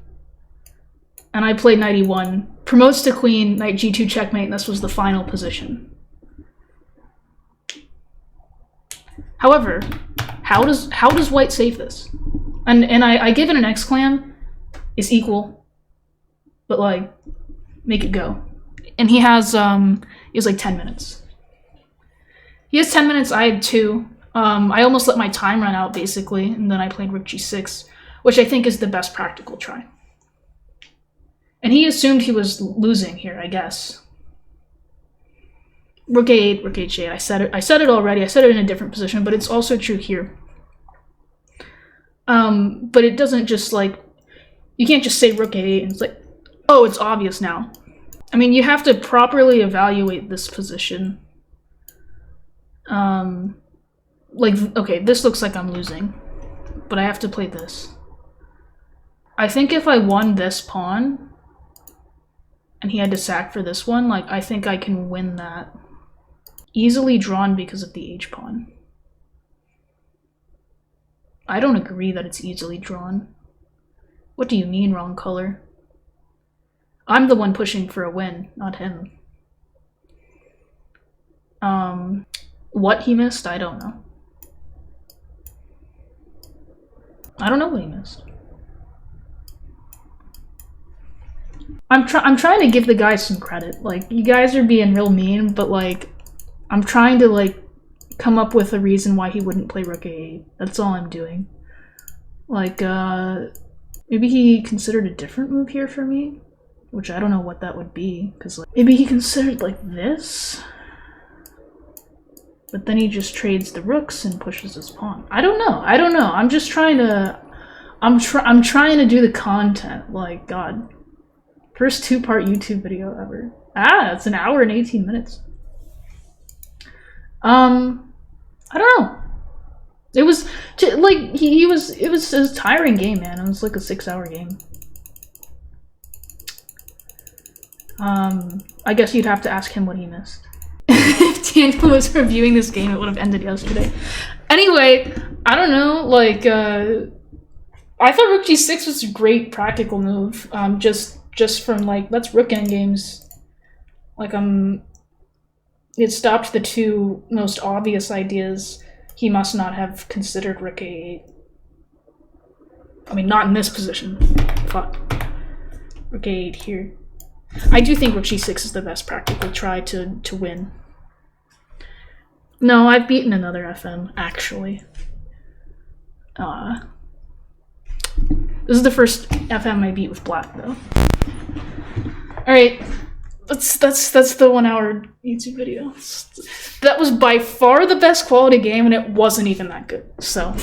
and I played knight e1, promotes to queen, knight g2 checkmate, and this was the final position. However, how does white save this? And I give it an exclam, is equal, but like, make it go. And he has like 10 minutes. He has 10 minutes, I had 2. I almost let my time run out basically, and then I played rook g6, which I think is the best practical try. And he assumed he was losing here, I guess. Rook a8, rook h8. I said it already. I said it in a different position, but it's also true here. But it doesn't just like, you can't just say rook a8 and it's like, oh, it's obvious now. I mean, you have to properly evaluate this position. Like, okay, this looks like I'm losing, but I have to play this. I think if I won this pawn and he had to sack for this one, like, I think I can win that. Easily drawn because of the h pawn. I don't agree that it's easily drawn. What do you mean, wrong color? I'm the one pushing for a win, not him. What he missed, I don't know. I don't know what he missed. I'm trying to give the guy some credit. Like, you guys are being real mean, but like, I'm trying to like come up with a reason why he wouldn't play rook a8. That's all I'm doing. Like, maybe he considered a different move here for me, which I don't know what that would be, because like, maybe he considered like this, but then he just trades the rooks and pushes his pawn. I don't know. I'm just trying to. I'm trying to do the content. Like, God. First 2-part YouTube video ever. It's an hour and 18 minutes. I don't know. It was like it was a tiring game, man. It was like a 6-hour game. I guess you'd have to ask him what he missed. If Daniel was reviewing this game, it would have ended yesterday. Anyway, I don't know, like, I thought rook g6 was a great practical move, just from, like, let's rook endgames. Like, it stopped the two most obvious ideas. He must not have considered rook a8. I mean, not in this position. Fuck. Rook a8 here. I do think rook g6 is the best practical try to win. No, I've beaten another FM, actually. This is the first FM I beat with black, though. Alright, that's the 1-hour YouTube video. That was by far the best quality game, and it wasn't even that good, so...